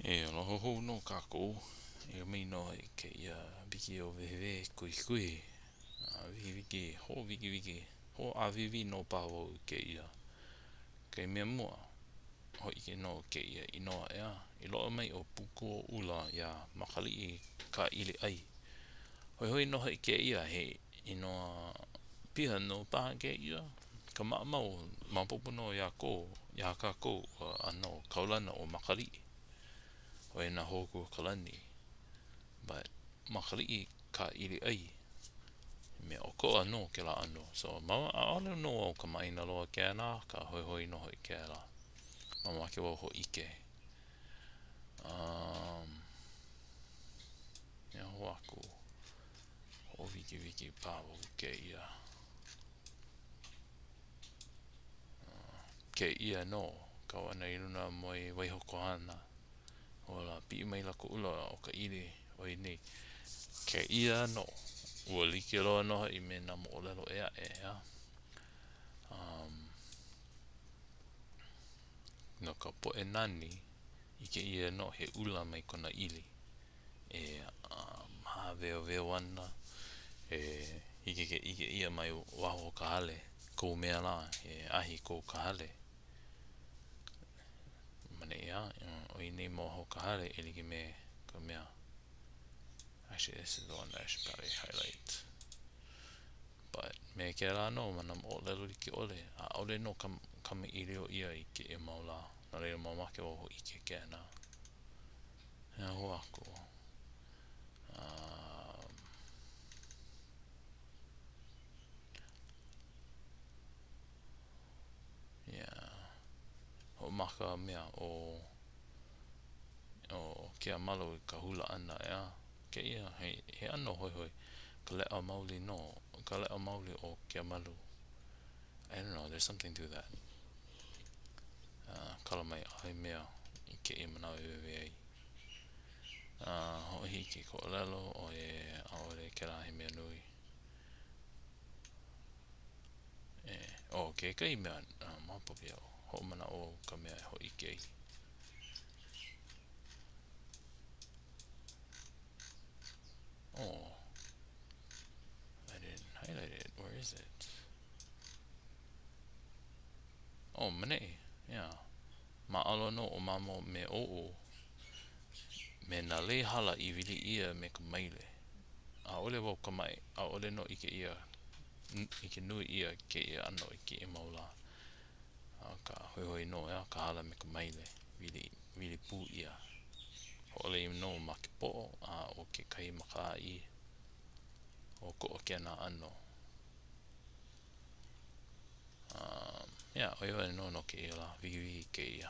Aloha hou no kākou. Mai no ke ia wiki o wehewehe kui. Wiki, ho a vivi no pāwau ke ia. Kei mea mua, ho ike no ke ia inoa ea. I loa mai o puku o ula ia Makalii-kailiai. Hoi no hoi ke ia he inoa piha no paha ke ia. Ka mau mapopo no ia kākou ano kaulana o Makalii. Hoi na hoku kalani. But Makalii-kailiai me o ko ano ke la ano. So aole no au ka maina loa ke ana, ka hoi no hoi ke la. Mama ke wau ho ike. Ia ho aku. Ho wiki pāwau ke ia. Ke ia no. Ka wana iruna moi waihoko hana. Ola pi mai lako ula o ka iri. Oi ni. Ke ia no. Ua like loa noha I me na Moolelo ea ea. No ka poe nani. I ke ia no he ula mai kona ili. Maa veo ana. Ike ia mai waho ka hale. Kou mea la. Ahi kou ka hale. Mane ia. Oi nei mo ho ka hale. Elike me ka mea. Actually, this is the one that I should probably highlight. But me ke la no mana Moolelo like ole. A ole no kama ireo ia I ke e maula. Na reira mamake o ho ike ke ana. Ia ho ako. Yeah. Ho maka mea o Keamalu ka hula ana ea. Ke ia he ano hoi. Ka lea mauli no. Ka lea mauli o Keamalu. I don't know, there's something to that. Kala mai ai mea I ke I manawe wewe ai. Ho hiki ko lelo o aole ke la he mea nui. Ke kai mea mapopi au. Ho mana o ka mea ho ike ai. I didn't highlight it. Where is it? Mane. Yeah. Maalo no o mamo me o. Me na le hala I wili ia me ka maile. A ole wau ka mai. A ole no ike ia. Ike nui ia ke ia ano I ke maula. Ka hoi no ea ka hala me ka maile. Wili pū ia. Ole no ma ke po a o ke kai makai. O ko o ke na ano. Yeah, oi no ke ia la. Wiki ke ia.